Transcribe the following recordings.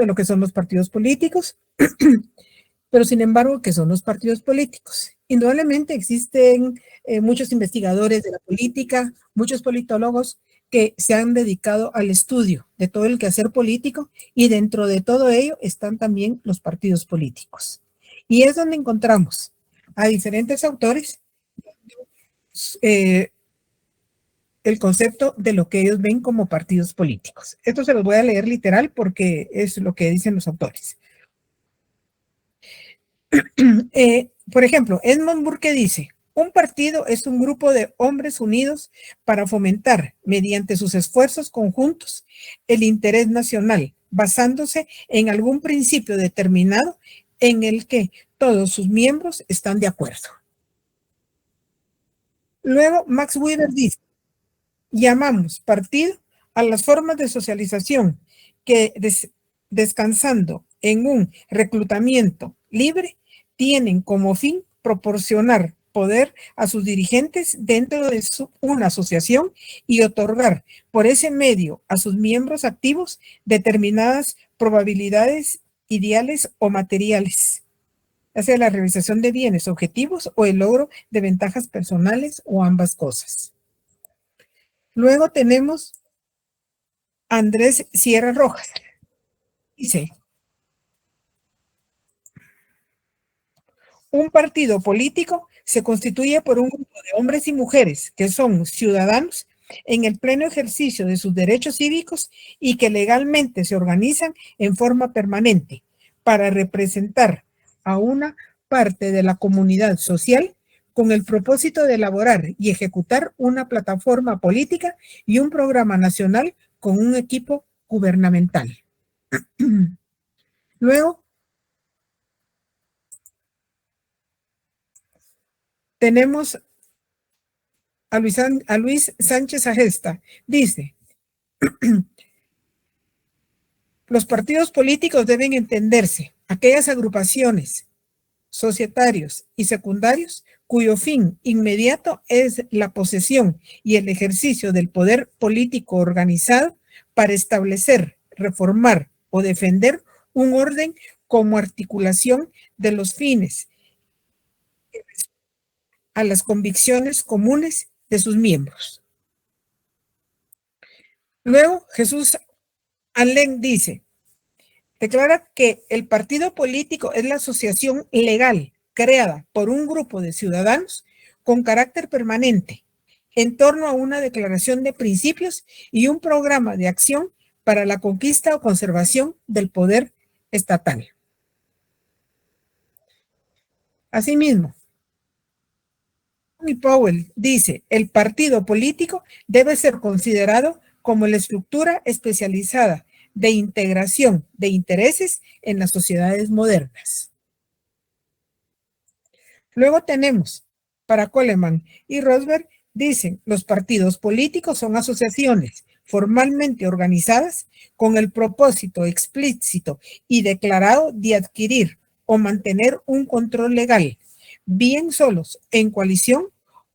de lo que son los partidos políticos, pero sin embargo, ¿qué son los partidos políticos? Indudablemente existen muchos investigadores de la política, muchos politólogos que se han dedicado al estudio de todo el quehacer político y dentro de todo ello están también los partidos políticos. Y es donde encontramos a diferentes autores el concepto de lo que ellos ven como partidos políticos. Esto se los voy a leer literal porque es lo que dicen los autores. Por ejemplo, Edmund Burke dice, un partido es un grupo de hombres unidos para fomentar, mediante sus esfuerzos conjuntos, el interés nacional, basándose en algún principio determinado en el que todos sus miembros están de acuerdo. Luego, Max Weber dice, llamamos partido a las formas de socialización que, descansando en un reclutamiento libre, tienen como fin proporcionar poder a sus dirigentes dentro de una asociación y otorgar por ese medio a sus miembros activos determinadas probabilidades ideales o materiales, hacia la realización de bienes objetivos o el logro de ventajas personales o ambas cosas. Luego tenemos a Andrés Sierra Rojas. Dice, un partido político se constituye por un grupo de hombres y mujeres que son ciudadanos en el pleno ejercicio de sus derechos cívicos y que legalmente se organizan en forma permanente para representar a una parte de la comunidad social con el propósito de elaborar y ejecutar una plataforma política y un programa nacional con un equipo gubernamental. Luego, tenemos a Luis Sánchez Agesta. Dice, los partidos políticos deben entenderse aquellas agrupaciones, societarios y secundarios cuyo fin inmediato es la posesión y el ejercicio del poder político organizado para establecer, reformar o defender un orden como articulación de los fines a las convicciones comunes de sus miembros. Luego, Jesús Allen dice, declara que el partido político es la asociación legal creada por un grupo de ciudadanos con carácter permanente en torno a una declaración de principios y un programa de acción para la conquista o conservación del poder estatal. Asimismo, Tony Powell dice, el partido político debe ser considerado como la estructura especializada de integración de intereses en las sociedades modernas. Luego tenemos, para Coleman y Rosberg, dicen, los partidos políticos son asociaciones formalmente organizadas con el propósito explícito y declarado de adquirir o mantener un control legal, bien solos, en coalición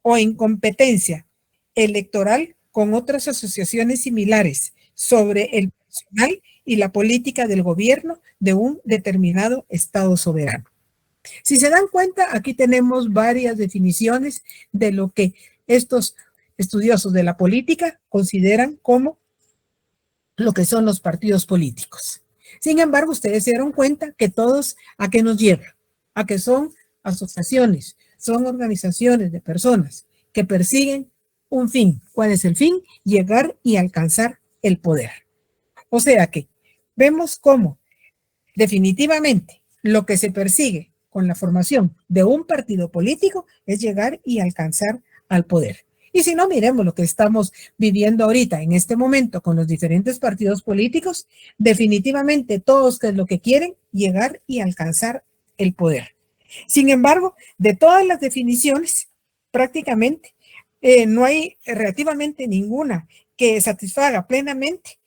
o en competencia electoral con otras asociaciones similares sobre el personal y la política del gobierno de un determinado Estado soberano. Si se dan cuenta, aquí tenemos varias definiciones de lo que estos estudiosos de la política consideran como lo que son los partidos políticos. Sin embargo, ustedes se dieron cuenta que todos a qué nos llevan, a que son asociaciones, son organizaciones de personas que persiguen un fin. ¿Cuál es el fin? Llegar y alcanzar el poder. O sea que vemos cómo definitivamente lo que se persigue con la formación de un partido político es llegar y alcanzar al poder. Y si no, miremos lo que estamos viviendo ahorita en este momento con los diferentes partidos políticos, definitivamente todos que es lo que quieren, llegar y alcanzar el poder. Sin embargo, de todas las definiciones, prácticamente no hay relativamente ninguna que satisfaga plenamente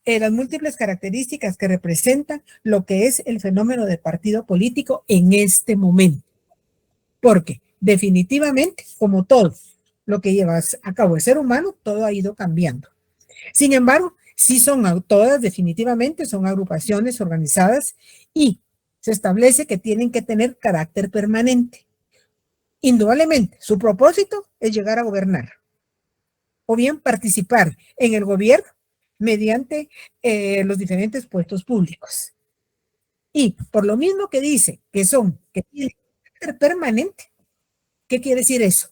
las múltiples características que representan lo que es el fenómeno de partido político en este momento. Porque definitivamente, como todo lo que lleva a cabo el ser humano, todo ha ido cambiando. Sin embargo, Sí son todas, definitivamente, son agrupaciones organizadas y se establece que tienen que tener carácter permanente. Indudablemente, su propósito es llegar a gobernar o bien participar en el gobierno mediante los diferentes puestos públicos. Y por lo mismo que dice que tienen carácter permanente, ¿qué quiere decir eso?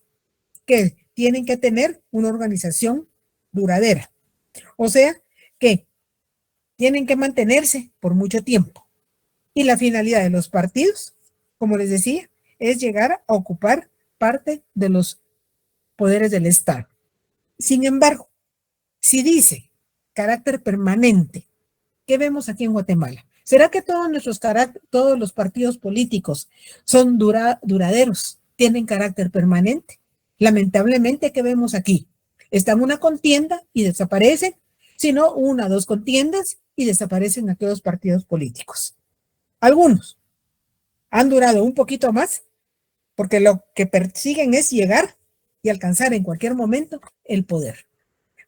Que tienen que tener una organización duradera. O sea, que tienen que mantenerse por mucho tiempo. Y la finalidad de los partidos, como les decía, es llegar a ocupar parte de los poderes del Estado. Sin embargo, si dice carácter permanente, ¿qué vemos aquí en Guatemala? ¿Será que todos los partidos políticos son duraderos, tienen carácter permanente? Lamentablemente, ¿qué vemos aquí? Están en una contienda y desaparecen, sino una o dos contiendas y desaparecen aquellos partidos políticos. Algunos han durado un poquito más porque lo que persiguen es llegar y alcanzar en cualquier momento el poder.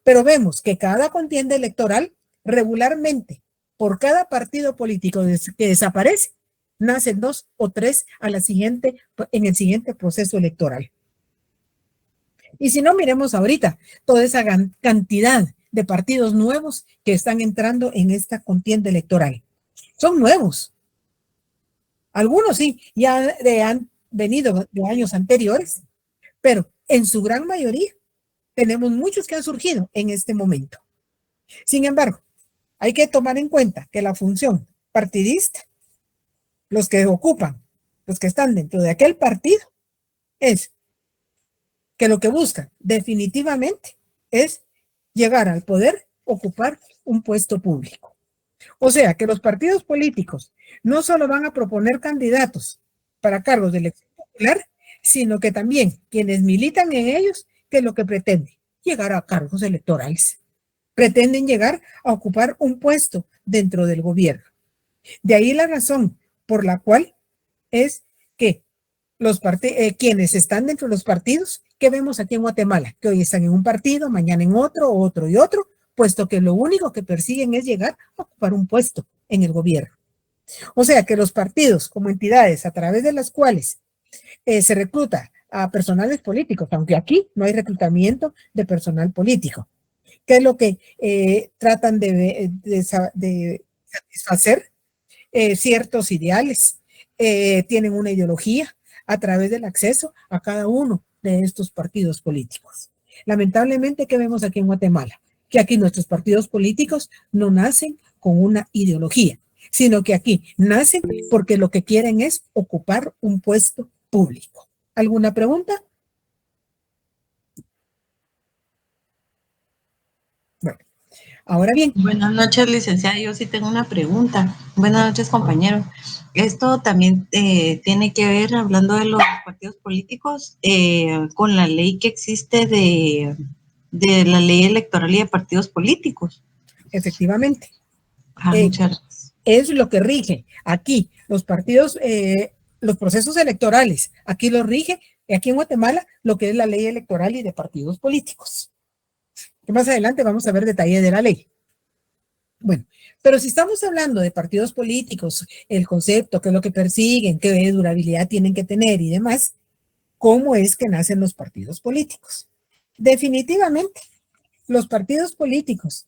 Pero vemos que cada contienda electoral, regularmente, por cada partido político que desaparece, nacen 2 o 3 en el siguiente proceso electoral. Y si no, miremos ahorita toda esa cantidad de partidos nuevos que están entrando en esta contienda electoral. Son nuevos. Algunos sí, ya han venido de años anteriores, pero en su gran mayoría tenemos muchos que han surgido en este momento. Sin embargo, hay que tomar en cuenta que la función partidista, los que ocupan, los que están dentro de aquel partido, es que lo que buscan definitivamente es llegar al poder, ocupar un puesto público. O sea, que los partidos políticos no solo van a proponer candidatos para cargos de elección popular, sino que también quienes militan en ellos, que es lo que pretenden, llegar a cargos electorales. Pretenden llegar a ocupar un puesto dentro del gobierno. De ahí la razón por la cual es que quienes están dentro de los partidos, que vemos aquí en Guatemala, que hoy están en un partido, mañana en otro, otro y otro, puesto que lo único que persiguen es llegar a ocupar un puesto en el gobierno. O sea que los partidos como entidades a través de las cuales se recluta a personales políticos, aunque aquí no hay reclutamiento de personal político, que es lo que tratan de satisfacer ciertos ideales, tienen una ideología a través del acceso a cada uno de estos partidos políticos. Lamentablemente, ¿qué vemos aquí en Guatemala? Que aquí nuestros partidos políticos no nacen con una ideología, sino que aquí nacen porque lo que quieren es ocupar un puesto público. ¿Alguna pregunta? Bueno, ahora bien. Buenas noches, licenciada. Yo sí tengo una pregunta. Buenas noches, compañero. Esto también tiene que ver, hablando de los partidos políticos, con la ley que existe de la ley electoral y de partidos políticos. Efectivamente. Muchas gracias. Es lo que rige aquí los partidos, los procesos electorales. Aquí lo rige, aquí en Guatemala, lo que es la ley electoral y de partidos políticos. Que más adelante vamos a ver detalle de la ley. Bueno, pero si estamos hablando de partidos políticos, el concepto, qué es lo que persiguen, qué durabilidad tienen que tener y demás, ¿cómo es que nacen los partidos políticos? Definitivamente, los partidos políticos,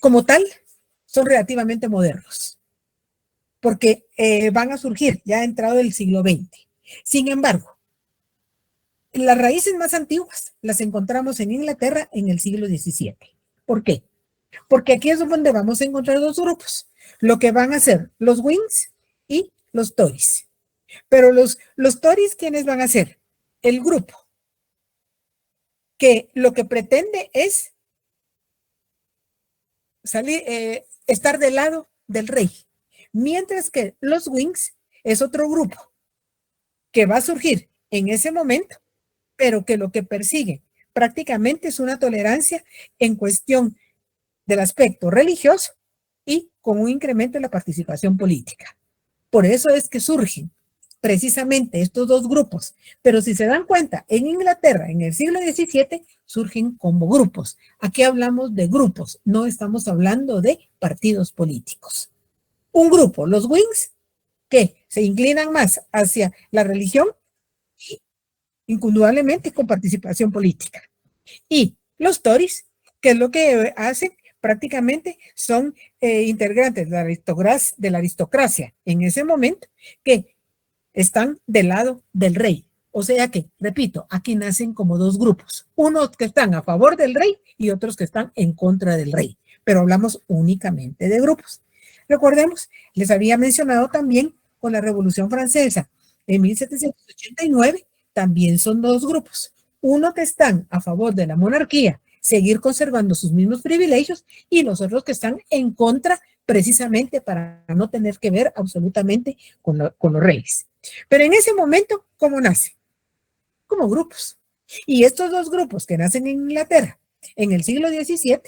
como tal, son relativamente modernos, porque van a surgir ya entrado el siglo XX. Sin embargo, las raíces más antiguas las encontramos en Inglaterra en el siglo XVII. ¿Por qué? Porque aquí es donde vamos a encontrar dos grupos, lo que van a ser los Whigs y los Tories. Pero los Tories, ¿quiénes van a ser? El grupo que lo que pretende es estar del lado del rey, mientras que los Whigs es otro grupo que va a surgir en ese momento, pero que lo que persigue prácticamente es una tolerancia en cuestión del aspecto religioso y con un incremento en la participación política. Por eso es que surgen precisamente estos dos grupos. Pero si se dan cuenta, en Inglaterra, en el siglo XVII, surgen como grupos. Aquí hablamos de grupos, no estamos hablando de partidos políticos. Un grupo, los Whigs, que se inclinan más hacia la religión, indudablemente con participación política. Y los Tories, que es lo que hacen, prácticamente son integrantes de la aristocracia en ese momento, que están del lado del rey. O sea que, repito, aquí nacen como dos grupos, unos que están a favor del rey y otros que están en contra del rey, pero hablamos únicamente de grupos. Recordemos, les había mencionado también con la Revolución Francesa en 1789, también son dos grupos, uno que están a favor de la monarquía, seguir conservando sus mismos privilegios, y los otros que están en contra, precisamente para no tener que ver absolutamente con los reyes. Pero en ese momento, ¿cómo nace? Como grupos. Y estos dos grupos que nacen en Inglaterra en el siglo XVII,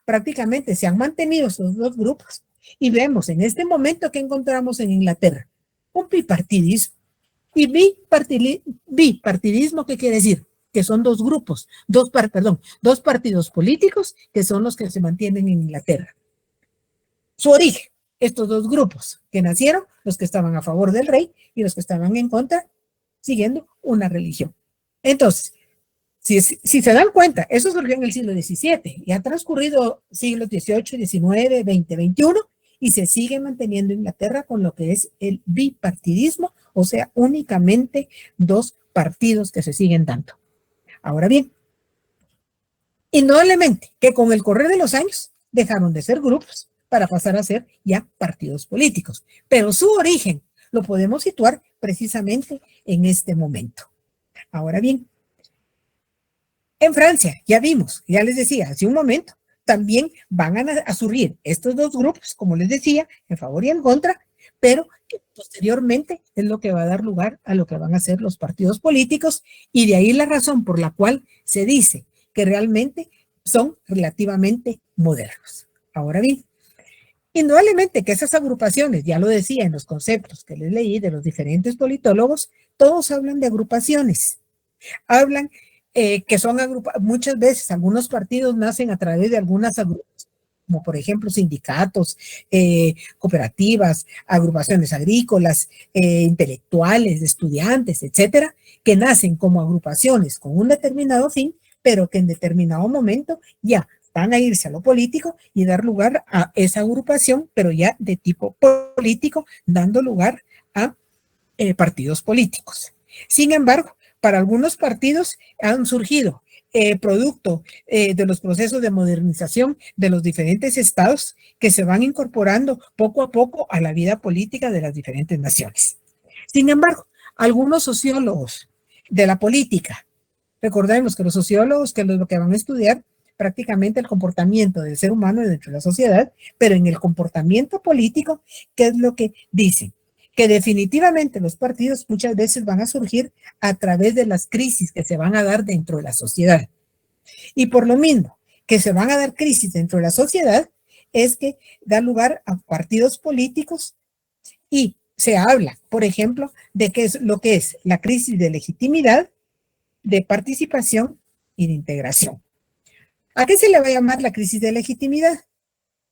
prácticamente se han mantenido esos dos grupos. Y vemos en este momento que encontramos en Inglaterra un bipartidismo. Y bipartidismo, ¿qué quiere decir? Que son dos grupos, dos partidos políticos que son los que se mantienen en Inglaterra. Su origen, estos dos grupos que nacieron, los que estaban a favor del rey y los que estaban en contra, siguiendo una religión. Entonces, si se dan cuenta, eso surgió en el siglo XVII y ha transcurrido siglos XVIII, XIX, XX, XXI, y se sigue manteniendo Inglaterra con lo que es el bipartidismo, o sea, únicamente dos partidos que se siguen dando. Ahora bien, indudablemente que con el correr de los años dejaron de ser grupos para pasar a ser ya partidos políticos, pero su origen lo podemos situar precisamente en este momento. Ahora bien, en Francia, ya vimos, ya les decía hace un momento, también van a surgir estos dos grupos, como les decía, en favor y en contra, pero que posteriormente es lo que va a dar lugar a lo que van a ser los partidos políticos, y de ahí la razón por la cual se dice que realmente son relativamente modernos. Ahora bien, indudablemente que esas agrupaciones, ya lo decía en los conceptos que les leí de los diferentes politólogos, todos hablan de agrupaciones, hablan que son muchas veces algunos partidos nacen a través de algunas agrupaciones, como por ejemplo sindicatos, cooperativas, agrupaciones agrícolas, intelectuales, de estudiantes, etcétera, que nacen como agrupaciones con un determinado fin, pero que en determinado momento ya van a irse a lo político y dar lugar a esa agrupación, pero ya de tipo político, dando lugar a partidos políticos. Sin embargo, para algunos partidos han surgido producto de los procesos de modernización de los diferentes estados que se van incorporando poco a poco a la vida política de las diferentes naciones. Sin embargo, algunos sociólogos de la política, recordemos que los sociólogos que lo que van a estudiar prácticamente el comportamiento del ser humano dentro de la sociedad, pero en el comportamiento político, ¿qué es lo que dicen? Que definitivamente los partidos muchas veces van a surgir a través de las crisis que se van a dar dentro de la sociedad. Y por lo mismo que se van a dar crisis dentro de la sociedad, es que da lugar a partidos políticos y se habla, por ejemplo, de qué es lo que es la crisis de legitimidad, de participación y de integración. ¿A qué se le va a llamar la crisis de legitimidad?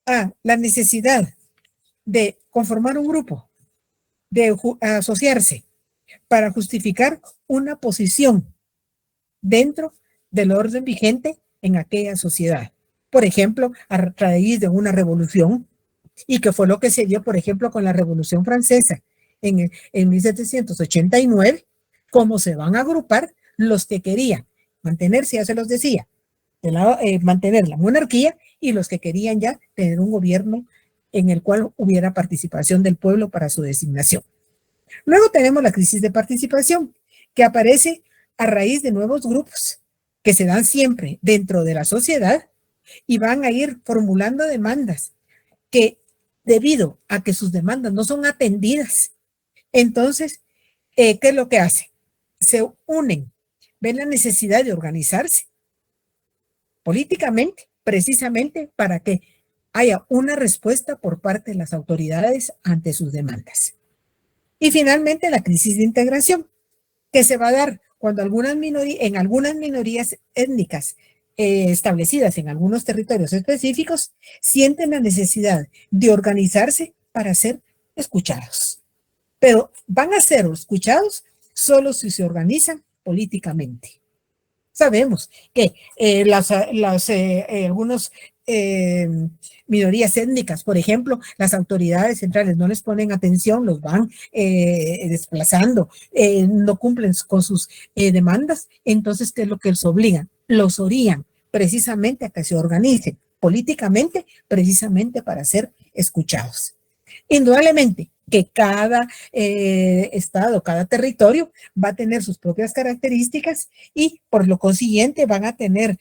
A la necesidad de conformar un grupo, de asociarse para justificar una posición dentro del orden vigente en aquella sociedad. Por ejemplo, a raíz de una revolución, y que fue lo que se dio, por ejemplo, con la Revolución Francesa en 1789, cómo se van a agrupar los que querían mantenerse, ya se los decía, mantener la monarquía, y los que querían ya tener un gobierno en el cual hubiera participación del pueblo para su designación. Luego tenemos la crisis de participación, que aparece a raíz de nuevos grupos que se dan siempre dentro de la sociedad y van a ir formulando demandas que, debido a que sus demandas no son atendidas, entonces, ¿qué es lo que hacen? Se unen, ven la necesidad de organizarse políticamente, precisamente para que haya una respuesta por parte de las autoridades ante sus demandas. Y finalmente la crisis de integración, que se va a dar cuando en algunas minorías étnicas establecidas en algunos territorios específicos sienten la necesidad de organizarse para ser escuchados. Pero van a ser escuchados solo si se organizan políticamente. Sabemos que algunos minorías étnicas, por ejemplo, las autoridades centrales no les ponen atención, los van desplazando, no cumplen con sus demandas, entonces, ¿qué es lo que los obligan? Los orillan precisamente a que se organicen políticamente, precisamente para ser escuchados. Indudablemente que cada estado, cada territorio va a tener sus propias características y por lo consiguiente van a tener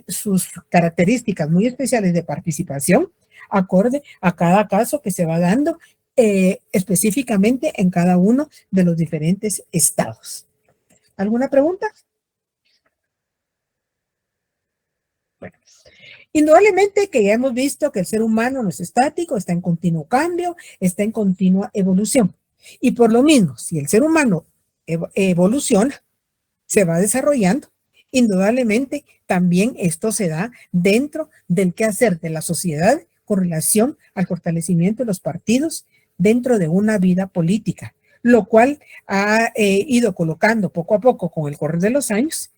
sus características muy especiales de participación acorde a cada caso que se va dando específicamente en cada uno de los diferentes estados. ¿Alguna pregunta? Bueno. Indudablemente que ya hemos visto que el ser humano no es estático, está en continuo cambio, está en continua evolución. Y por lo mismo, si el ser humano evoluciona, se va desarrollando, indudablemente también esto se da dentro del quehacer de la sociedad con relación al fortalecimiento de los partidos dentro de una vida política, lo cual ha ido colocando poco a poco con el correr de los años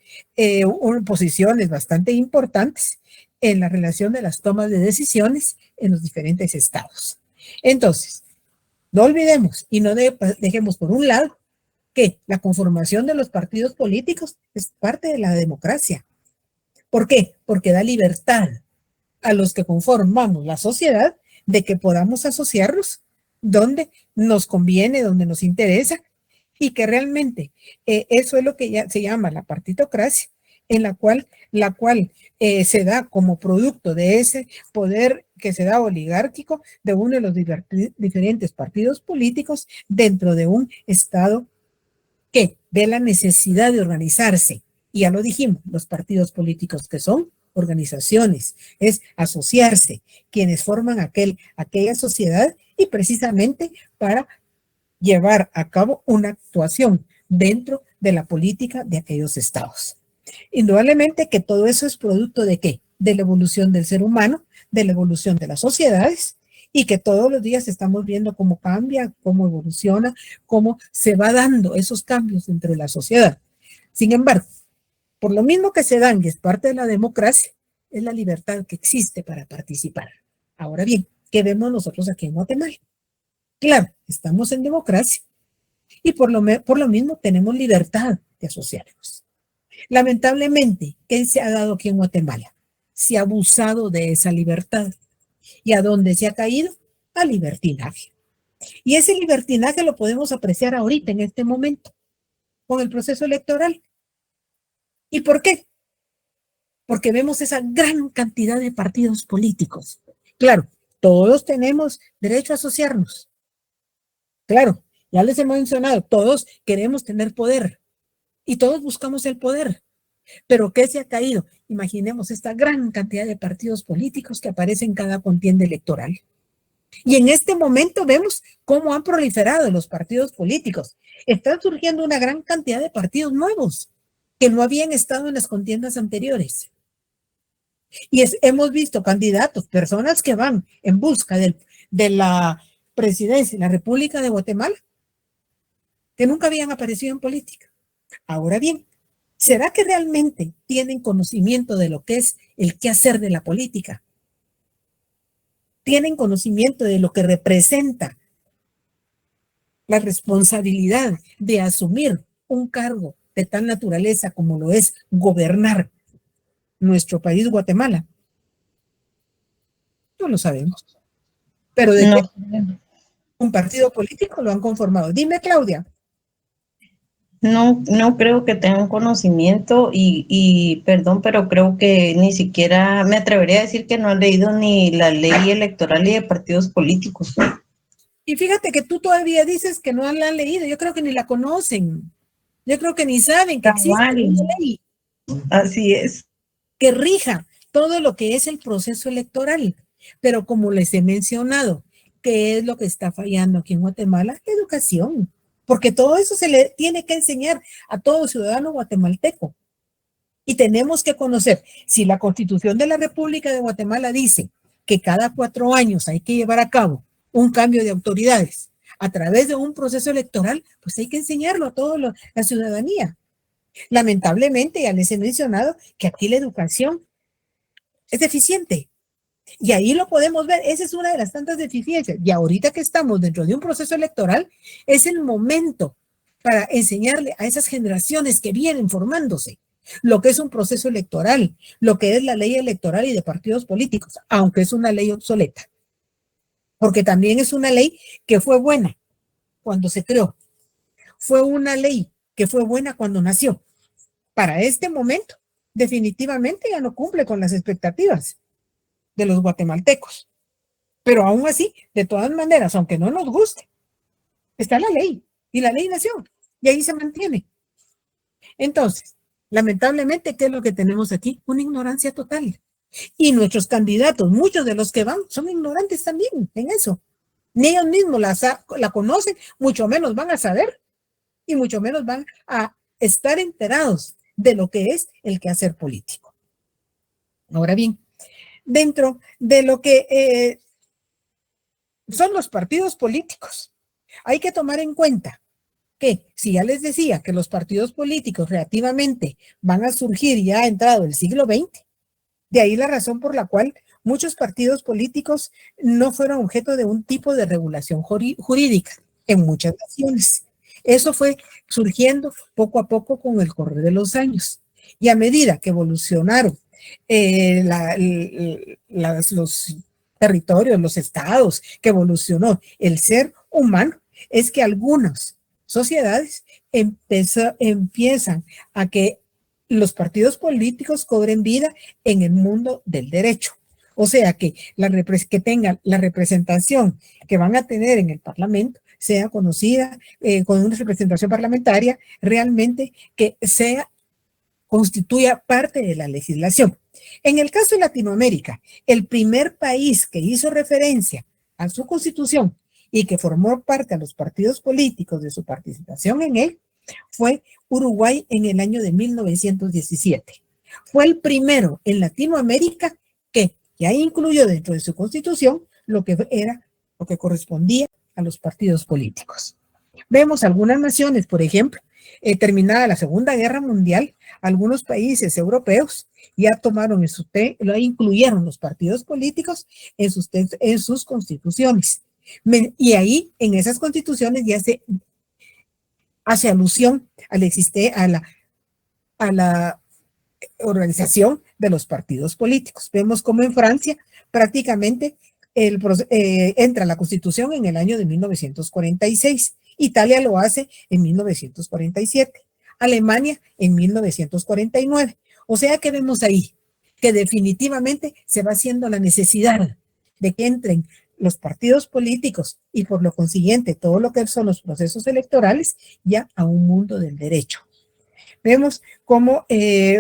posiciones bastante importantes en la relación de las tomas de decisiones en los diferentes estados. Entonces, no olvidemos y no dejemos por un lado que la conformación de los partidos políticos es parte de la democracia. ¿Por qué? Porque da libertad a los que conformamos la sociedad de que podamos asociarnos donde nos conviene, donde nos interesa, y que realmente eso es lo que ya se llama la partitocracia, en la cual se da como producto de ese poder que se da oligárquico de uno de los diferentes partidos políticos dentro de un Estado que ve la necesidad de organizarse. Y ya lo dijimos, los partidos políticos que son organizaciones, es asociarse, quienes forman aquella sociedad y precisamente para llevar a cabo una actuación dentro de la política de aquellos estados. Indudablemente que todo eso es producto de ¿qué? De la evolución del ser humano, de la evolución de las sociedades y que todos los días estamos viendo cómo cambia, cómo evoluciona, cómo se va dando esos cambios dentro de la sociedad. Sin embargo, por lo mismo que se dan y es parte de la democracia, es la libertad que existe para participar. Ahora bien, ¿qué vemos nosotros aquí en Guatemala? Claro, estamos en democracia y por lo mismo tenemos libertad de asociarnos. Lamentablemente, ¿qué se ha dado aquí en Guatemala? Se ha abusado de esa libertad. ¿Y a dónde se ha caído? Al libertinaje. Y ese libertinaje lo podemos apreciar ahorita, en este momento, con el proceso electoral. ¿Y por qué? Porque vemos esa gran cantidad de partidos políticos. Claro, todos tenemos derecho a asociarnos. Claro, ya les he mencionado, todos queremos tener poder y todos buscamos el poder. ¿Pero qué se ha caído? Imaginemos esta gran cantidad de partidos políticos que aparecen en cada contienda electoral. Y en este momento vemos cómo han proliferado los partidos políticos. Están surgiendo una gran cantidad de partidos nuevos que no habían estado en las contiendas anteriores. Y hemos visto candidatos, personas que van en busca de la presidencia de la República de Guatemala, que nunca habían aparecido en política. Ahora bien, ¿será que realmente tienen conocimiento de lo que es el quehacer de la política? ¿Tienen conocimiento de lo que representa la responsabilidad de asumir un cargo de tal naturaleza como lo es gobernar nuestro país, Guatemala? No lo sabemos. Pero de qué un partido político lo han conformado. Dime, Claudia. No creo que tengan conocimiento y perdón, pero creo que ni siquiera me atrevería a decir que no han leído ni la ley electoral y de partidos políticos. Y fíjate que tú todavía dices que no la han leído. Yo creo que ni la conocen. Yo creo que ni saben que existe una ley. Así es. Que rija todo lo que es el proceso electoral. Pero como les he mencionado, ¿qué es lo que está fallando aquí en Guatemala? La educación, porque todo eso se le tiene que enseñar a todo ciudadano guatemalteco. Y tenemos que conocer, si la Constitución de la República de Guatemala dice que cada 4 años hay que llevar a cabo un cambio de autoridades a través de un proceso electoral, pues hay que enseñarlo a toda la ciudadanía. Lamentablemente, ya les he mencionado que aquí la educación es deficiente. Y ahí lo podemos ver, esa es una de las tantas deficiencias. Y ahorita que estamos dentro de un proceso electoral, es el momento para enseñarle a esas generaciones que vienen formándose lo que es un proceso electoral, lo que es la ley electoral y de partidos políticos, aunque es una ley obsoleta. Porque también es una ley que fue buena cuando se creó. Fue una ley que fue buena cuando nació. Para este momento, definitivamente ya no cumple con las expectativas de los guatemaltecos. Pero aún así, de todas maneras, aunque no nos guste, está la ley y la ley nació y ahí se mantiene. Entonces, lamentablemente, ¿qué es lo que tenemos aquí? Una ignorancia total. Y nuestros candidatos, muchos de los que van, son ignorantes también en eso. Ni ellos mismos la conocen, mucho menos van a saber y mucho menos van a estar enterados de lo que es el quehacer político. Ahora bien, dentro de lo que son los partidos políticos, hay que tomar en cuenta que si ya les decía que los partidos políticos relativamente van a surgir ya entrado el siglo XX, de ahí la razón por la cual muchos partidos políticos no fueron objeto de un tipo de regulación jurídica en muchas naciones. Eso fue surgiendo poco a poco con el correr de los años. Y a medida que evolucionaron los territorios, los estados, que evolucionó el ser humano, es que algunas sociedades empiezan a que los partidos políticos cobren vida en el mundo del derecho. O sea, que tengan la representación que van a tener en el Parlamento sea conocida con una representación parlamentaria realmente que constituya parte de la legislación. En el caso de Latinoamérica, el primer país que hizo referencia a su constitución y que formó parte a los partidos políticos de su participación en él fue Uruguay en el año de 1917. Fue el primero en Latinoamérica que ya incluyó dentro de su constitución lo que correspondía a los partidos políticos. Vemos algunas naciones, por ejemplo, terminada la Segunda Guerra Mundial, algunos países europeos ya tomaron lo incluyeron los partidos políticos en sus constituciones. Y ahí, en esas constituciones, ya se hace alusión a la organización de los partidos políticos. Vemos como en Francia prácticamente entra la Constitución en el año de 1946. Italia lo hace en 1947. Alemania en 1949. O sea que vemos ahí que definitivamente se va haciendo la necesidad de que entren los partidos políticos y por lo consiguiente todo lo que son los procesos electorales ya a un mundo del derecho. Vemos cómo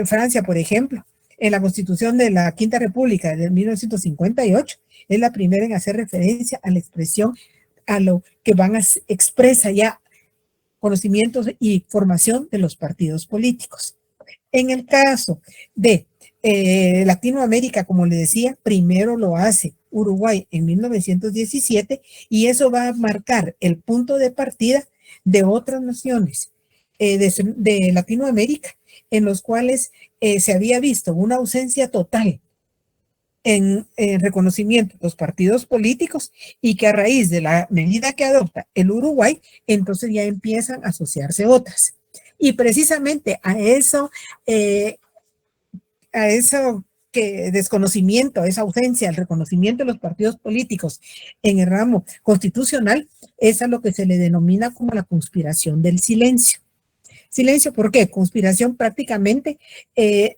Francia, por ejemplo, en la Constitución de la Quinta República de 1958, es la primera en hacer referencia a la expresión, a lo que expresa ya conocimientos y formación de los partidos políticos. En el caso de Latinoamérica, como le decía, primero lo hace Uruguay en 1917 y eso va a marcar el punto de partida de otras naciones de Latinoamérica en los cuales se había visto una ausencia total en reconocimiento de los partidos políticos y que a raíz de la medida que adopta el Uruguay, entonces ya empiezan a asociarse otras. Y precisamente a eso que desconocimiento, a esa ausencia, el reconocimiento de los partidos políticos en el ramo constitucional, es a lo que se le denomina como la conspiración del silencio. Silencio, ¿por qué? Conspiración prácticamente de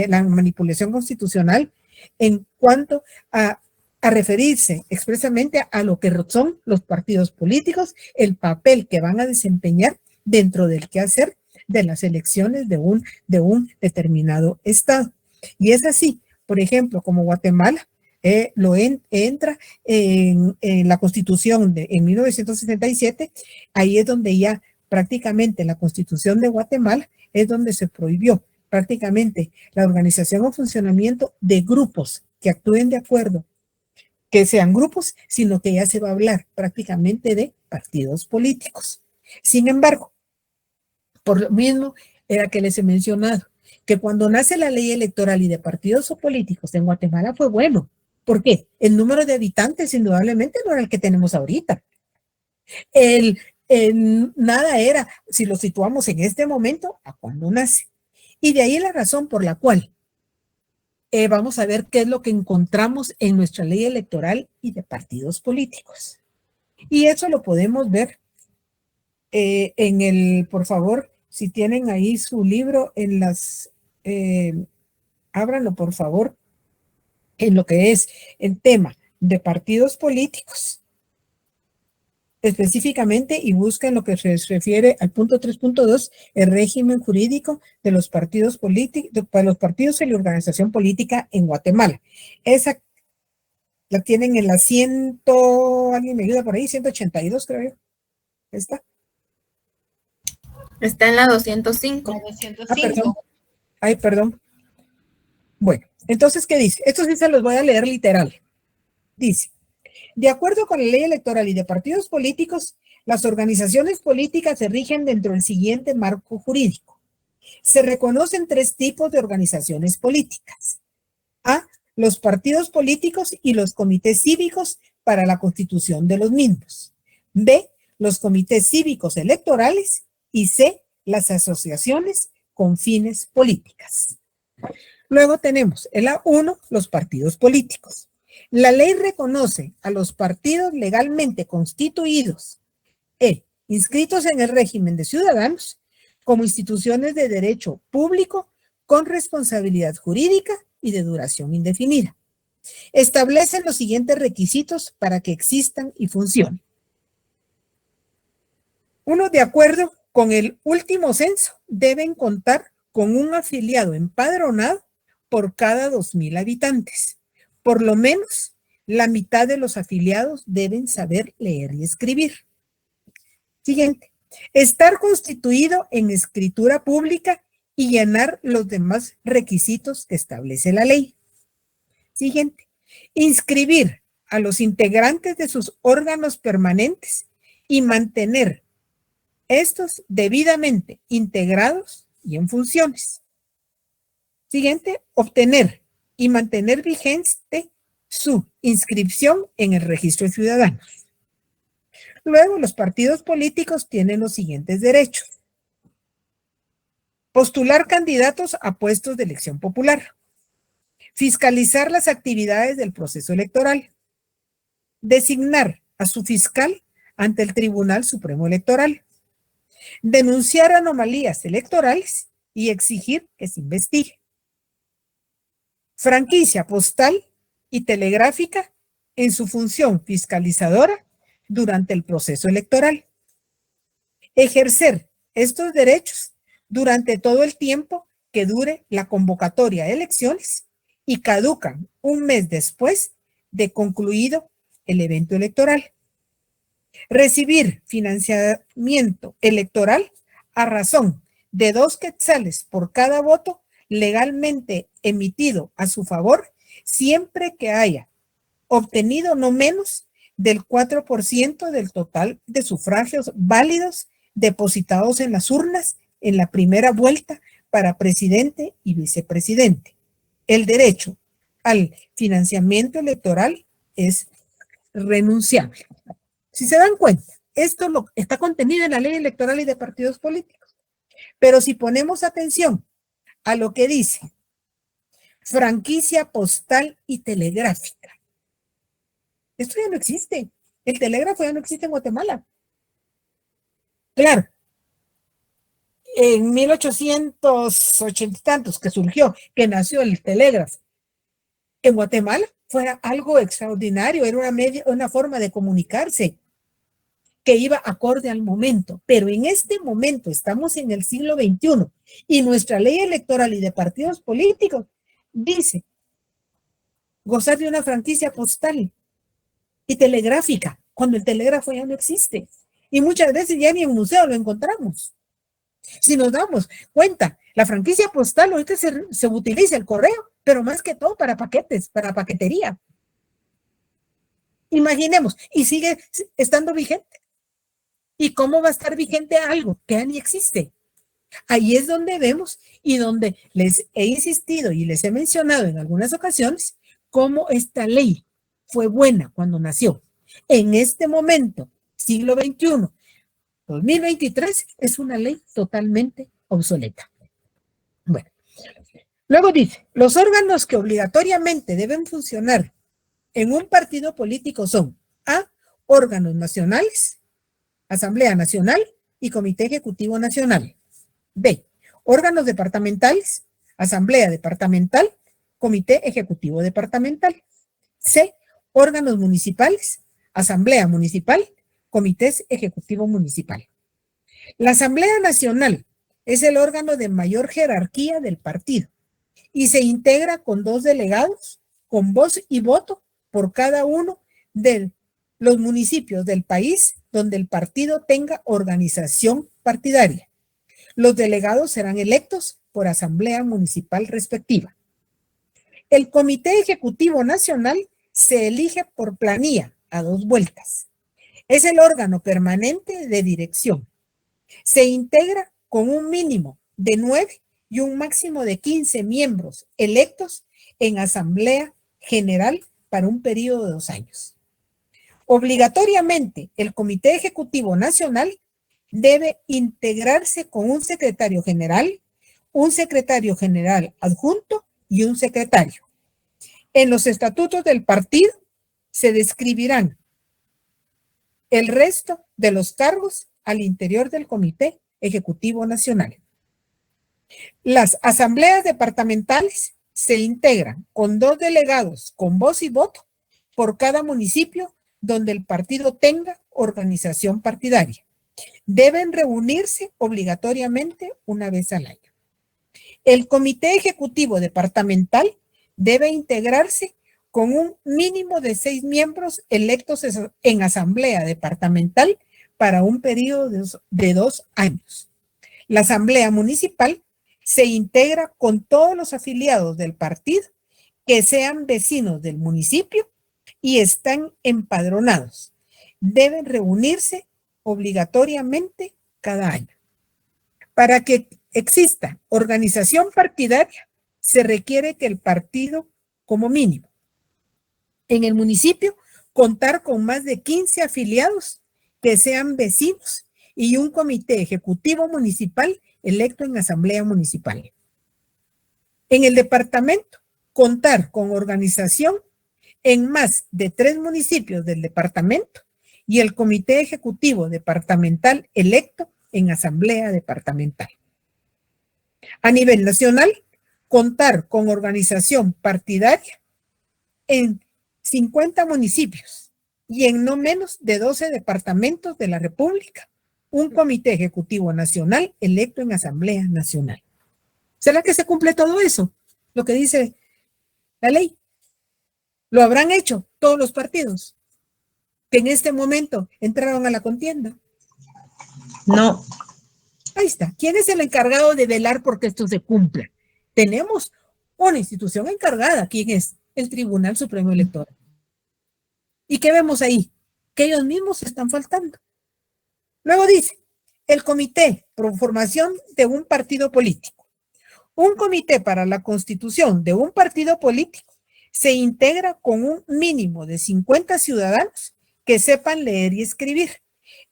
la manipulación constitucional en cuanto a referirse expresamente a lo que son los partidos políticos, el papel que van a desempeñar dentro del quehacer de las elecciones de un determinado estado. Y es así, por ejemplo, como Guatemala, entra en la Constitución en 1967, ahí es donde ya prácticamente la Constitución de Guatemala es donde se prohibió prácticamente la organización o funcionamiento de grupos que actúen de acuerdo, que sean grupos, sino que ya se va a hablar prácticamente de partidos políticos. Sin embargo, por lo mismo era que les he mencionado, que cuando nace la ley electoral y de partidos o políticos en Guatemala fue bueno. ¿Por qué? El número de habitantes indudablemente no era el que tenemos ahorita. Nada era, si lo situamos en este momento, a cuando nace. Y de ahí la razón por la cual vamos a ver qué es lo que encontramos en nuestra ley electoral y de partidos políticos. Y eso lo podemos ver por favor, si tienen ahí su libro en ábranlo por favor, en lo que es el tema de partidos políticos, específicamente, y busquen lo que se refiere al punto 3.2, el régimen jurídico de los partidos políticos, para los partidos y la organización política en Guatemala. Esa la tienen en la alguien me ayuda por ahí, 182 creo yo. ¿Está? Está en la 205. La 205. Perdón. Ay, perdón. Bueno, entonces, ¿qué dice? Esto sí se los voy a leer literal. Dice, de acuerdo con la ley electoral y de partidos políticos, las organizaciones políticas se rigen dentro del siguiente marco jurídico. Se reconocen 3 tipos de organizaciones políticas. A, los partidos políticos y los comités cívicos para la constitución de los mismos. B, los comités cívicos electorales. Y C, las asociaciones con fines políticas. Luego tenemos el A1, los partidos políticos. La ley reconoce a los partidos legalmente constituidos inscritos en el régimen de ciudadanos como instituciones de derecho público con responsabilidad jurídica y de duración indefinida. Establecen los siguientes requisitos para que existan y funcionen. 1, de acuerdo con el último censo, deben contar con un afiliado empadronado por cada 2,000 habitantes. Por lo menos la mitad de los afiliados deben saber leer y escribir. Siguiente. Estar constituido en escritura pública y llenar los demás requisitos que establece la ley. Siguiente. Inscribir a los integrantes de sus órganos permanentes y mantener estos debidamente integrados y en funciones. Siguiente, obtener y mantener vigente su inscripción en el registro de ciudadanos. Luego, los partidos políticos tienen los siguientes derechos. Postular candidatos a puestos de elección popular. Fiscalizar las actividades del proceso electoral. Designar a su fiscal ante el Tribunal Supremo Electoral. Denunciar anomalías electorales y exigir que se investigue. Franquicia postal y telegráfica en su función fiscalizadora durante el proceso electoral. Ejercer estos derechos durante todo el tiempo que dure la convocatoria de elecciones y caducan un mes después de concluido el evento electoral. Recibir financiamiento electoral a razón de 2 quetzales por cada voto legalmente emitido a su favor, siempre que haya obtenido no menos del 4% del total de sufragios válidos depositados en las urnas en la primera vuelta para presidente y vicepresidente. El derecho al financiamiento electoral es renunciable. Si se dan cuenta, esto está contenido en la ley electoral y de partidos políticos. Pero si ponemos atención a lo que dice franquicia postal y telegráfica, esto ya no existe. El telégrafo ya no existe en Guatemala. Claro, en 1880 y tantos que surgió, que nació el telégrafo, en Guatemala fue algo extraordinario, era una forma de comunicarse que iba acorde al momento, pero en este momento estamos en el siglo XXI y nuestra ley electoral y de partidos políticos dice gozar de una franquicia postal y telegráfica, cuando el telégrafo ya no existe. Y muchas veces ya ni en museo lo encontramos. Si nos damos cuenta, la franquicia postal ahorita se utiliza el correo, pero más que todo para paquetes, para paquetería. Imaginemos, y sigue estando vigente. ¿Y cómo va a estar vigente algo que ya ni existe? Ahí es donde vemos y donde les he insistido y les he mencionado en algunas ocasiones cómo esta ley fue buena cuando nació. En este momento, siglo XXI, 2023, es una ley totalmente obsoleta. Bueno, luego dice, los órganos que obligatoriamente deben funcionar en un partido político son A, órganos nacionales, Asamblea Nacional y Comité Ejecutivo Nacional. B, órganos departamentales, Asamblea Departamental, Comité Ejecutivo Departamental. C, órganos municipales, Asamblea Municipal, Comités Ejecutivo Municipal. La Asamblea Nacional es el órgano de mayor jerarquía del partido y se integra con 2 delegados con voz y voto por cada uno de los municipios del país donde el partido tenga organización partidaria. Los delegados serán electos por asamblea municipal respectiva. El Comité Ejecutivo Nacional se elige por planilla a 2 vueltas. Es el órgano permanente de dirección. Se integra con un mínimo de 9 y un máximo de 15 miembros electos en Asamblea General para un periodo de 2 años. Obligatoriamente, el Comité Ejecutivo Nacional debe integrarse con un secretario general adjunto y un secretario. En los estatutos del partido se describirán el resto de los cargos al interior del Comité Ejecutivo Nacional. Las asambleas departamentales se integran con 2 delegados con voz y voto por cada municipio donde el partido tenga organización partidaria. Deben reunirse obligatoriamente una vez al año. El Comité Ejecutivo Departamental debe integrarse con un mínimo de 6 miembros electos en Asamblea Departamental para un periodo de 2 años. La Asamblea Municipal se integra con todos los afiliados del partido que sean vecinos del municipio y están empadronados. Deben reunirse obligatoriamente cada año. Para que exista organización partidaria, se requiere que el partido, como mínimo, en el municipio, contar con más de 15 afiliados que sean vecinos y un comité ejecutivo municipal electo en asamblea municipal. En el departamento, contar con organización en más de 3 municipios del departamento y el comité ejecutivo departamental electo en asamblea departamental. A nivel nacional, contar con organización partidaria en 50 municipios y en no menos de 12 departamentos de la República, un comité ejecutivo nacional electo en Asamblea Nacional. ¿Será que se cumple todo eso? Lo que dice la ley. ¿Lo habrán hecho todos los partidos que en este momento entraron a la contienda? No. Ahí está. ¿Quién es el encargado de velar porque esto se cumpla? Tenemos una institución encargada. ¿Quién es? El Tribunal Supremo Electoral. ¿Y qué vemos ahí? Que ellos mismos están faltando. Luego dice, el comité por formación de un partido político. Un comité para la constitución de un partido político se integra con un mínimo de 50 ciudadanos que sepan leer y escribir.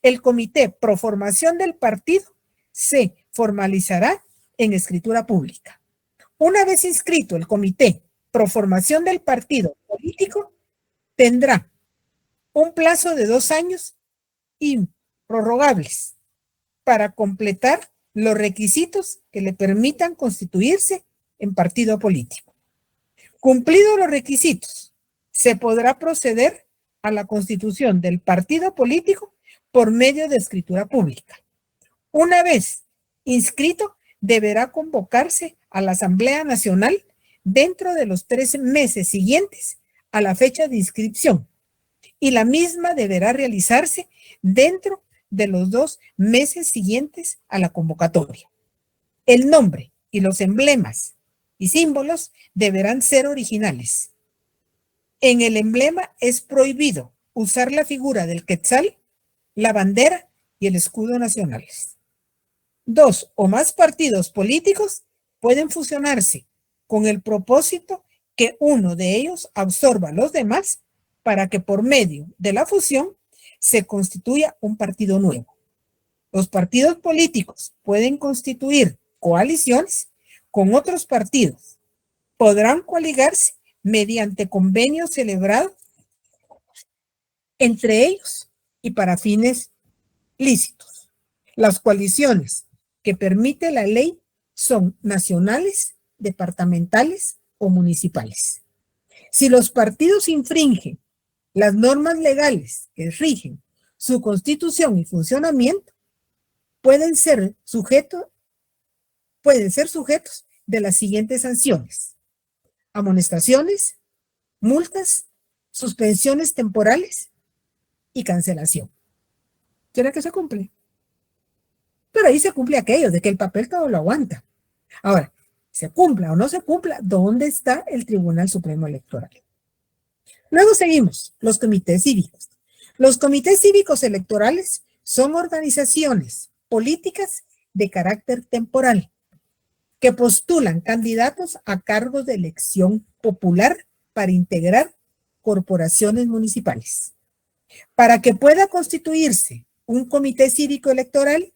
El comité pro formación del partido se formalizará en escritura pública. Una vez inscrito el comité pro formación del partido político, tendrá un plazo de 2 años improrrogables para completar los requisitos que le permitan constituirse en partido político. Cumplidos los requisitos, se podrá proceder a la constitución del partido político por medio de escritura pública. Una vez inscrito, deberá convocarse a la Asamblea Nacional dentro de los 3 meses siguientes a la fecha de inscripción y la misma deberá realizarse dentro de los 2 meses siguientes a la convocatoria. El nombre y los emblemas y símbolos deberán ser originales. En el emblema es prohibido usar la figura del quetzal, la bandera y el escudo nacionales. 2 o más partidos políticos pueden fusionarse con el propósito que uno de ellos absorba a los demás para que por medio de la fusión se constituya un partido nuevo. Los partidos políticos pueden constituir coaliciones con otros partidos. Podrán coaligarse mediante convenios celebrados entre ellos y para fines lícitos. Las coaliciones que permite la ley son nacionales, departamentales o municipales. Si los partidos infringen las normas legales que rigen su constitución y funcionamiento, pueden ser sujetos de las siguientes sanciones: amonestaciones, multas, suspensiones temporales y cancelación. ¿Será que se cumple? Pero ahí se cumple aquello de que el papel todo lo aguanta. Ahora, se cumpla o no se cumpla, ¿dónde está el Tribunal Supremo Electoral? Luego seguimos, los comités cívicos. Los comités cívicos electorales son organizaciones políticas de carácter temporal que postulan candidatos a cargos de elección popular para integrar corporaciones municipales. Para que pueda constituirse un comité cívico electoral,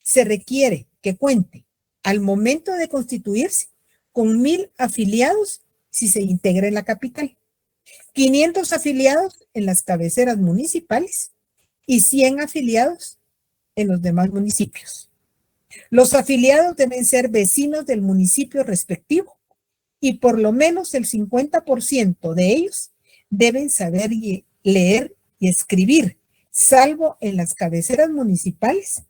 se requiere que cuente al momento de constituirse con 1,000 afiliados si se integra en la capital, 500 afiliados en las cabeceras municipales y 100 afiliados en los demás municipios. Los afiliados deben ser vecinos del municipio respectivo y por lo menos el 50% de ellos deben saber leer y escribir, salvo en las cabeceras municipales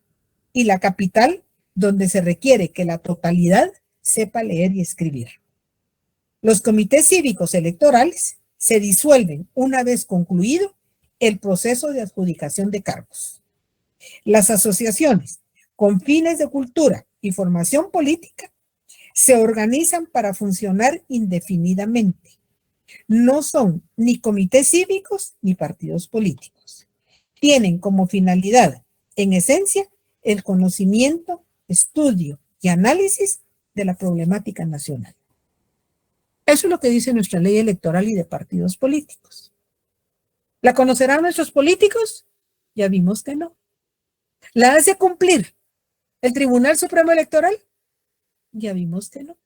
y la capital, donde se requiere que la totalidad sepa leer y escribir. Los comités cívicos electorales se disuelven una vez concluido el proceso de adjudicación de cargos. Las asociaciones con fines de cultura y formación política se organizan para funcionar indefinidamente. No son ni comités cívicos ni partidos políticos. Tienen como finalidad, en esencia, el conocimiento, estudio y análisis de la problemática nacional. Eso es lo que dice nuestra ley electoral y de partidos políticos. ¿La conocerán nuestros políticos? Ya vimos que no. ¿La hace cumplir el Tribunal Supremo Electoral? Ya vimos que no.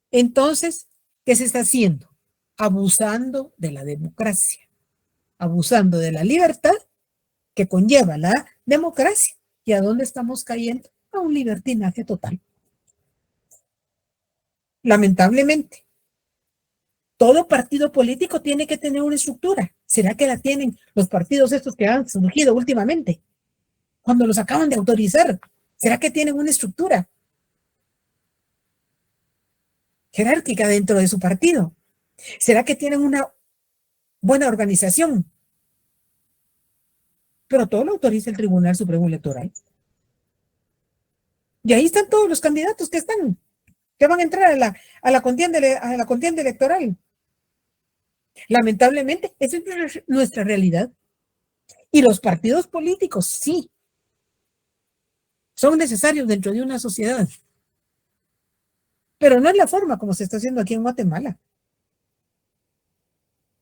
Entonces, ¿qué se está haciendo? Abusando de la democracia, abusando de la libertad que conlleva la democracia. ¿Y a dónde estamos cayendo? A un libertinaje total. Lamentablemente, todo partido político tiene que tener una estructura. ¿Será que la tienen los partidos estos que han surgido últimamente? Cuando los acaban de autorizar, ¿será que tienen una estructura jerárquica dentro de su partido? ¿Será que tienen una buena organización? Pero todo lo autoriza el Tribunal Supremo Electoral. Y ahí están todos los candidatos que van a entrar a la contienda electoral. Lamentablemente, esa es nuestra realidad. Y los partidos políticos, sí, son necesarios dentro de una sociedad. Pero no es la forma como se está haciendo aquí en Guatemala.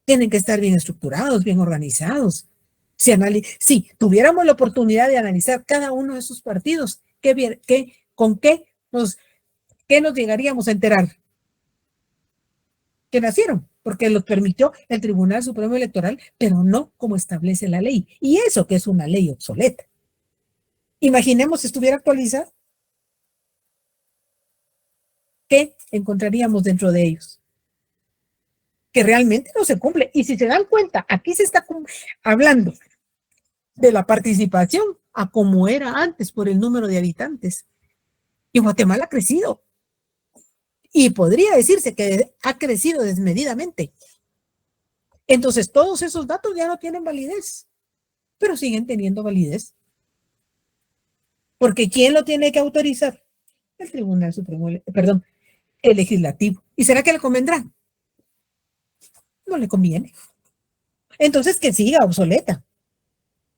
Tienen que estar bien estructurados, bien organizados. Si tuviéramos la oportunidad de analizar cada uno de sus partidos, ¿con qué nos llegaríamos a enterar? Que nacieron, porque los permitió el Tribunal Supremo Electoral, pero no como establece la ley. Y eso que es una ley obsoleta. Imaginemos si estuviera actualizada. ¿Qué encontraríamos dentro de ellos? Que realmente no se cumple. Y si se dan cuenta, aquí se está hablando de la participación a como era antes por el número de habitantes. Y Guatemala ha crecido. Y podría decirse que ha crecido desmedidamente. Entonces, todos esos datos ya no tienen validez, pero siguen teniendo validez. Porque ¿quién lo tiene que autorizar? El Tribunal Supremo, perdón, el Legislativo. ¿Y será que le convendrá? No le conviene. Entonces, que siga obsoleta.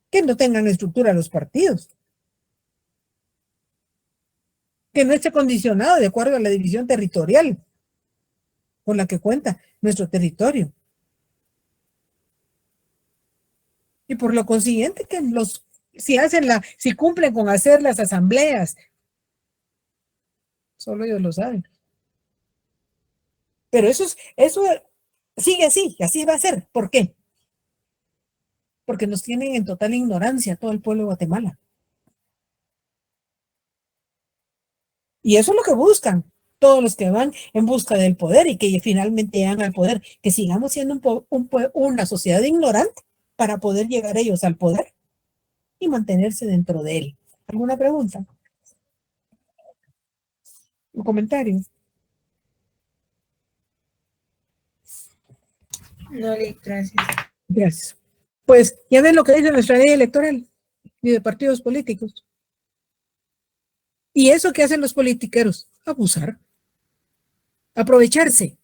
Que no tengan estructura los partidos. Que no esté condicionado de acuerdo a la división territorial con la que cuenta nuestro territorio. Y por lo consiguiente, que si cumplen con hacer las asambleas, solo ellos lo saben. Pero eso sigue así va a ser. ¿Por qué? Porque nos tienen en total ignorancia todo el pueblo de Guatemala. Y eso es lo que buscan todos los que van en busca del poder y que finalmente llegan al poder, que sigamos siendo una sociedad ignorante para poder llegar ellos al poder y mantenerse dentro de él. ¿Alguna pregunta? ¿Un comentario? No, gracias. Gracias. Pues ya ven lo que dice nuestra ley electoral y de partidos políticos. ¿Y eso que hacen los politiqueros? Abusar. Aprovecharse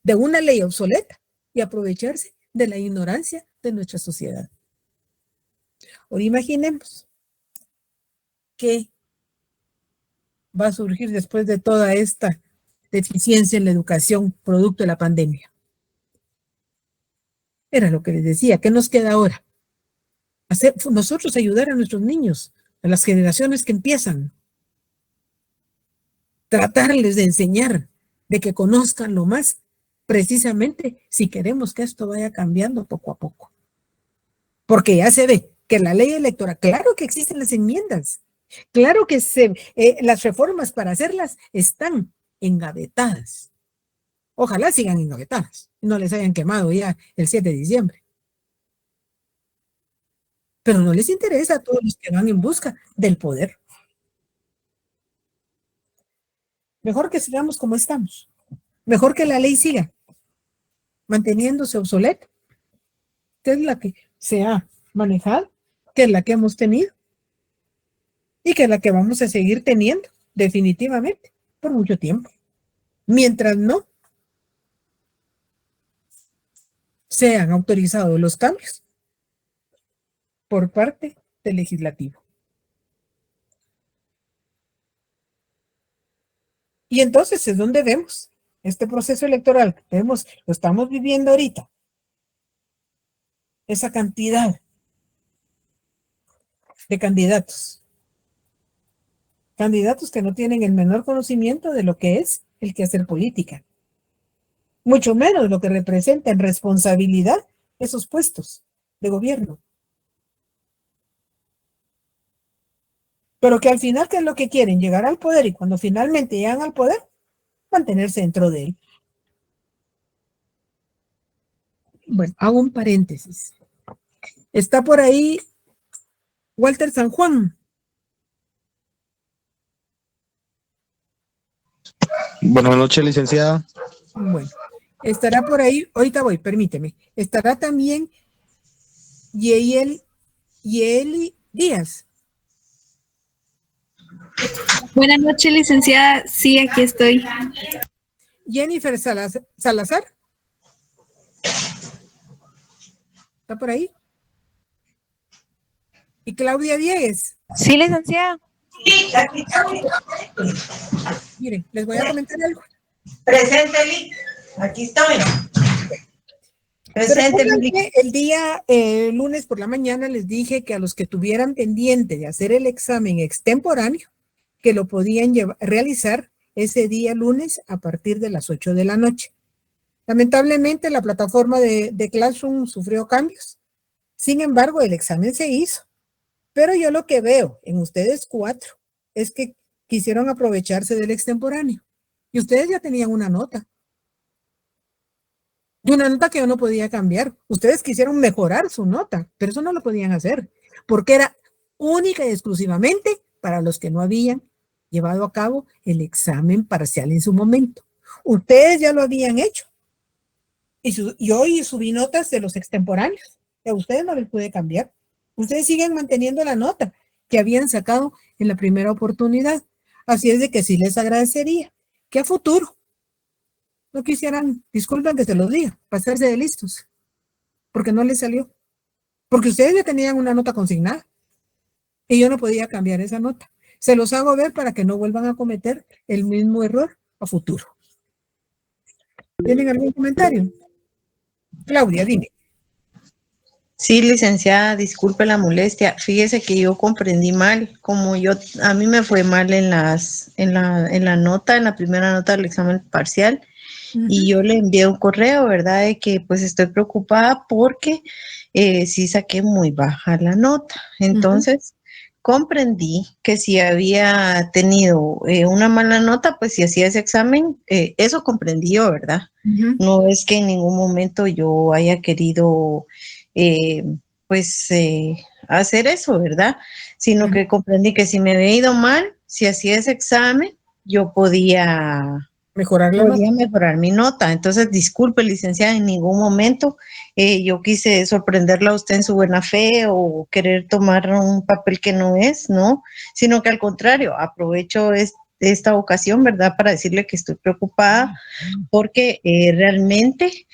de una ley obsoleta y aprovecharse de la ignorancia de nuestra sociedad. Ahora imaginemos qué va a surgir después de toda esta deficiencia en la educación producto de la pandemia. Era lo que les decía, ¿qué nos queda ahora? Nosotros ayudar a nuestros niños, a las generaciones que empiezan, tratarles de enseñar, de que conozcan lo más, precisamente si queremos que esto vaya cambiando poco a poco. Porque ya se ve que la ley electoral, claro que existen las enmiendas, claro que las reformas para hacerlas están engavetadas. Ojalá sigan engavetadas y no les hayan quemado ya el 7 de diciembre. Pero no les interesa a todos los que van en busca del poder. Mejor que sigamos como estamos. Mejor que la ley siga manteniéndose obsoleta, que es la que se ha manejado, que es la que hemos tenido y que es la que vamos a seguir teniendo definitivamente por mucho tiempo. Mientras no sean autorizados los cambios por parte del legislativo. Y entonces es donde vemos este proceso electoral, lo estamos viviendo ahorita, esa cantidad de candidatos que no tienen el menor conocimiento de lo que es el quehacer política, mucho menos lo que representa en responsabilidad esos puestos de gobierno. Pero que al final, ¿qué es lo que quieren? Llegar al poder, y cuando finalmente llegan al poder, mantenerse dentro de él. Bueno, hago un paréntesis. Está por ahí Walter San Juan. Buenas noches, licenciada. Bueno, estará por ahí, ahorita voy, permíteme. Estará también Yeeli Díaz. Buenas noches, licenciada. Sí, aquí estoy. Jennifer Salazar. ¿Está por ahí? Y Claudia Diegues. Sí, licenciada. Miren, les voy a comentar algo. Presente, Lick. Aquí estoy. Presente, Lick. El día lunes por la mañana les dije que a los que tuvieran pendiente de hacer el examen extemporáneo, que lo podían realizar ese día lunes a partir de las 8 de la noche. Lamentablemente la plataforma de Classroom sufrió cambios. Sin embargo, el examen se hizo. Pero yo lo que veo en ustedes 4 es que quisieron aprovecharse del extemporáneo. Y ustedes ya tenían una nota. Y una nota que yo no podía cambiar. Ustedes quisieron mejorar su nota, pero eso no lo podían hacer. Porque era única y exclusivamente para los que no habían llevado a cabo el examen parcial en su momento. Ustedes ya lo habían hecho. Y hoy subí notas de los extemporáneos. A ustedes no les puede cambiar. Ustedes siguen manteniendo la nota que habían sacado en la primera oportunidad. Así es de que sí les agradecería que a futuro no quisieran, disculpen que se los diga, pasarse de listos, porque no les salió. Porque ustedes ya tenían una nota consignada y yo no podía cambiar esa nota. Se los hago ver para que no vuelvan a cometer el mismo error a futuro. ¿Tienen algún comentario? Claudia, dime. Sí, licenciada, disculpe la molestia. Fíjese que yo comprendí mal, a mí me fue mal en la primera nota del examen parcial, y yo le envié un correo, ¿verdad? De que pues estoy preocupada porque sí saqué muy baja la nota. Entonces, comprendí que si había tenido una mala nota, pues si hacía ese examen, eso comprendí yo, ¿verdad? No es que en ningún momento yo haya querido eh, hacer eso, ¿verdad? Sino que comprendí que si me había ido mal, si hacía ese examen, yo podía mejorar mi nota. Entonces, disculpe, licenciada, en ningún momento yo quise sorprenderla a usted en su buena fe o querer tomar un papel que no es, ¿no? Sino que al contrario, aprovecho esta ocasión, ¿verdad?, para decirle que estoy preocupada porque realmente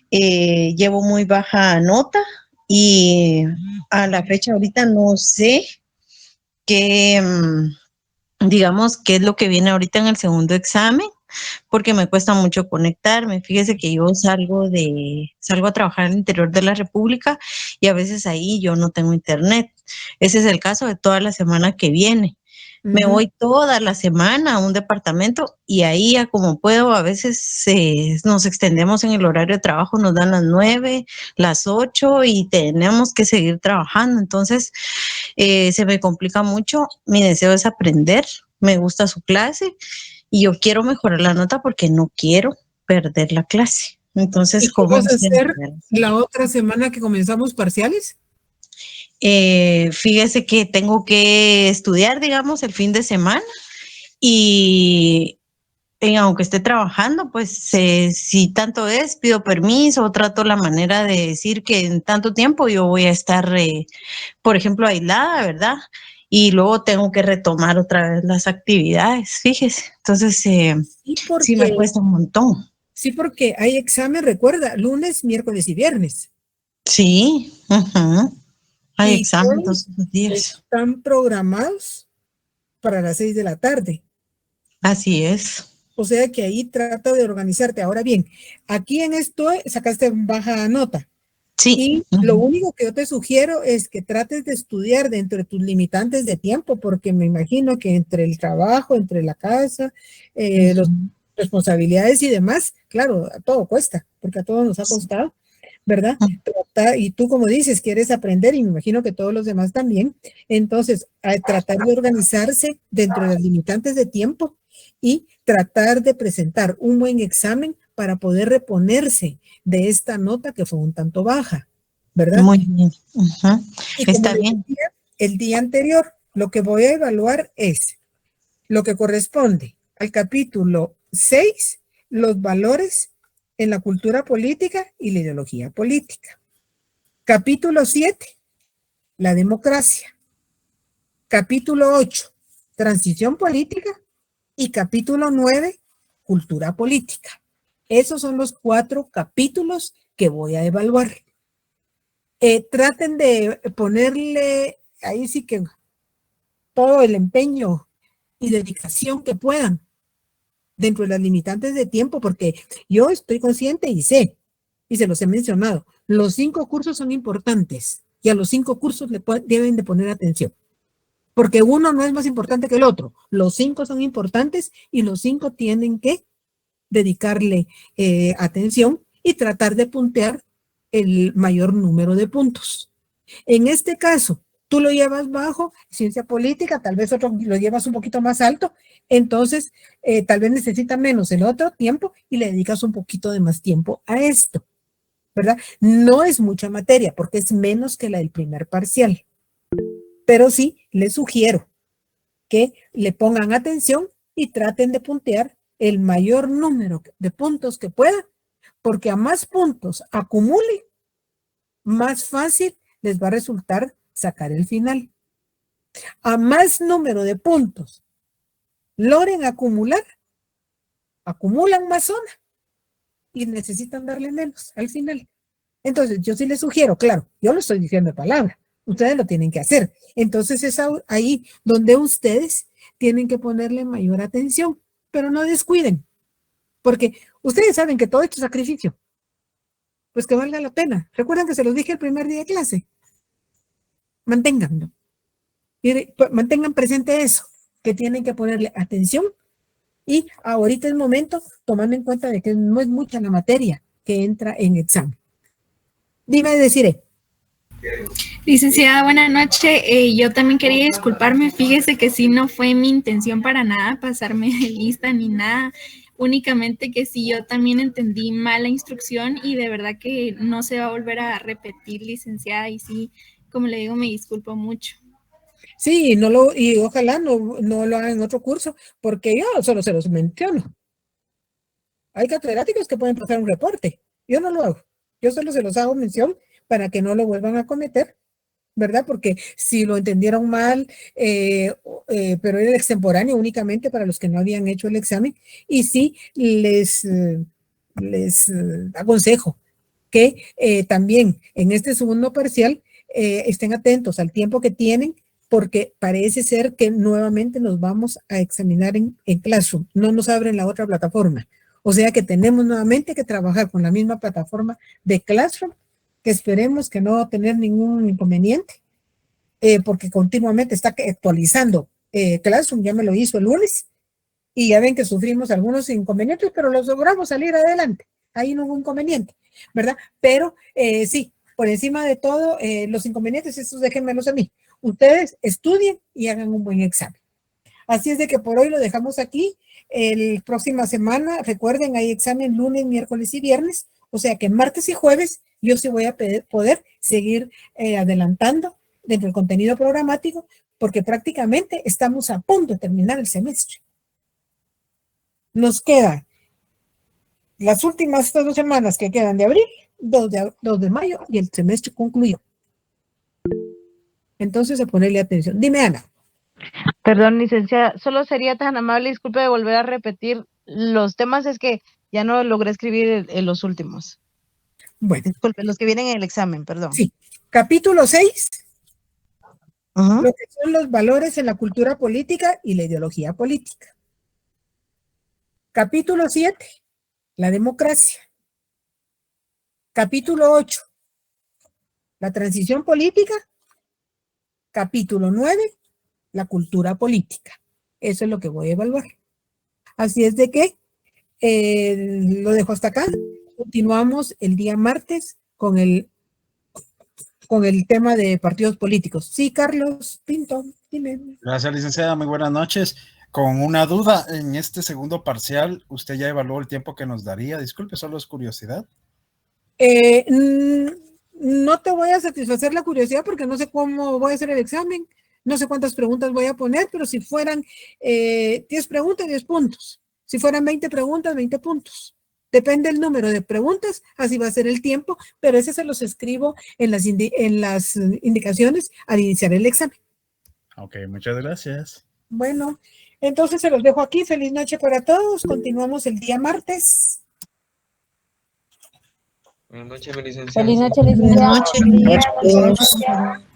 llevo muy baja nota y a la fecha ahorita no sé qué, digamos, qué es lo que viene ahorita en el segundo examen, porque me cuesta mucho conectarme. Fíjese que yo salgo a trabajar al interior de la República y a veces ahí yo no tengo internet. Ese es el caso de toda la semana que viene. Me voy toda la semana a un departamento y ahí ya como puedo, a veces nos extendemos en el horario de trabajo, nos dan las 9, las 8 y tenemos que seguir trabajando. Entonces, se me complica mucho. Mi deseo es aprender, me gusta su clase y yo quiero mejorar la nota porque no quiero perder la clase. Entonces, ¿cómo vas a hacer la otra semana que comenzamos parciales? Fíjese que tengo que estudiar, digamos, el fin de semana y aunque esté trabajando, pues si tanto es, pido permiso o trato la manera de decir que en tanto tiempo yo voy a estar, por ejemplo, aislada, ¿verdad? Y luego tengo que retomar otra vez las actividades, fíjese. Entonces, sí me cuesta un montón. Sí, porque hay examen, recuerda, lunes, miércoles y viernes. Sí, hay examen todos los días. Están programados para las 6 de la tarde. Así es. O sea que ahí trata de organizarte. Ahora bien, aquí en esto sacaste baja nota. Sí. Y lo único que yo te sugiero es que trates de estudiar dentro de tus limitantes de tiempo, porque me imagino que entre el trabajo, entre la casa, las responsabilidades y demás, claro, todo cuesta, porque a todos nos ha costado, ¿verdad? Y tú, como dices, quieres aprender y me imagino que todos los demás también. Entonces, tratar de organizarse dentro de los limitantes de tiempo y tratar de presentar un buen examen para poder reponerse de esta nota que fue un tanto baja, ¿verdad? Muy bien. Y está bien. El día anterior, lo que voy a evaluar es lo que corresponde al capítulo 6, los valores en la cultura política y la ideología política. Capítulo 7, la democracia. Capítulo 8, transición política. Y capítulo 9, cultura política. Esos son los 4 capítulos que voy a evaluar. Traten de ponerle ahí sí que todo el empeño y dedicación que puedan dentro de las limitantes de tiempo, porque yo estoy consciente y sé, y se los he mencionado, los 5 cursos son importantes y a los 5 cursos deben de poner atención, porque uno no es más importante que el otro, los 5 son importantes y los 5 tienen que dedicarle atención y tratar de puntear el mayor número de puntos. En este caso, tú lo llevas bajo, ciencia política, tal vez otro lo llevas un poquito más alto, entonces tal vez necesita menos el otro tiempo y le dedicas un poquito de más tiempo a esto, ¿verdad? No es mucha materia porque es menos que la del primer parcial, pero sí les sugiero que le pongan atención y traten de puntear el mayor número de puntos que puedan porque a más puntos acumulen, más fácil les va a resultar sacar el final. A más número de puntos logren acumular, acumulan más zona y necesitan darle menos al final. Entonces, yo sí les sugiero, claro, yo lo estoy diciendo de palabra, ustedes lo tienen que hacer. Entonces, es ahí donde ustedes tienen que ponerle mayor atención, pero no descuiden, porque ustedes saben que todo esto es sacrificio, pues que valga la pena. Recuerden que se los dije el primer día de clase. Manténganlo. Mantengan presente eso, que tienen que ponerle atención y ahorita es momento, tomando en cuenta de que no es mucha la materia que entra en examen. Dime, Desiree. Licenciada, buenas noches. Yo también quería disculparme. Fíjese que sí, no fue mi intención para nada pasarme de lista ni nada. Únicamente que sí, yo también entendí mal la instrucción y de verdad que no se va a volver a repetir, licenciada. Y sí, como le digo, me disculpo mucho. Sí, y ojalá no lo hagan en otro curso, porque yo solo se los menciono. Hay catedráticos que pueden pasar un reporte. Yo no lo hago. Yo solo se los hago mención para que no lo vuelvan a cometer, ¿verdad? Porque si lo entendieron mal, pero era extemporáneo únicamente para los que no habían hecho el examen, y sí les aconsejo que también en este segundo parcial estén atentos al tiempo que tienen, porque parece ser que nuevamente nos vamos a examinar en Classroom, no nos abren la otra plataforma. O sea que tenemos nuevamente que trabajar con la misma plataforma de Classroom, que esperemos que no va a tener ningún inconveniente, porque continuamente está actualizando Classroom, ya me lo hizo el lunes, y ya ven que sufrimos algunos inconvenientes, pero los logramos salir adelante. Ahí no hubo inconveniente, ¿verdad? Pero sí, por encima de todo, los inconvenientes, estos déjenmelos a mí. Ustedes estudien y hagan un buen examen. Así es de que por hoy lo dejamos aquí. El próxima semana, recuerden, hay examen lunes, miércoles y viernes. O sea que martes y jueves yo sí voy a poder seguir adelantando dentro del contenido programático, porque prácticamente estamos a punto de terminar el semestre. Nos quedan las últimas 2 semanas que quedan de abril, 2 de mayo, y el semestre concluyó. Entonces, a ponerle atención. Dime, Ana. Perdón, licenciada, solo sería tan amable, disculpe de volver a repetir los temas, es que ya no logré escribir en los últimos. Bueno. Disculpe, los que vienen en el examen, perdón. Sí. Capítulo 6. Lo que son los valores en la cultura política y la ideología política. Capítulo 7, la democracia. Capítulo 8, la transición política. Capítulo 9, la cultura política. Eso es lo que voy a evaluar. Así es de que lo dejo hasta acá. Continuamos el día martes con el tema de partidos políticos. Sí, Carlos Pinto, dime. Gracias, licenciada. Muy buenas noches. Con una duda, en este segundo parcial, ¿usted ya evaluó el tiempo que nos daría? Disculpe, solo es curiosidad. No te voy a satisfacer la curiosidad porque no sé cómo voy a hacer el examen, no sé cuántas preguntas voy a poner, pero si fueran 10 preguntas, 10 puntos. Si fueran 20 preguntas, 20 puntos. Depende del número de preguntas, así va a ser el tiempo, pero ese se los escribo en las indicaciones al iniciar el examen. Ok, muchas gracias. Bueno, entonces se los dejo aquí. Feliz noche para todos. Continuamos el día martes. Buenas noches, mi licenciada. Feliz noche, licenciada. Buenas noches.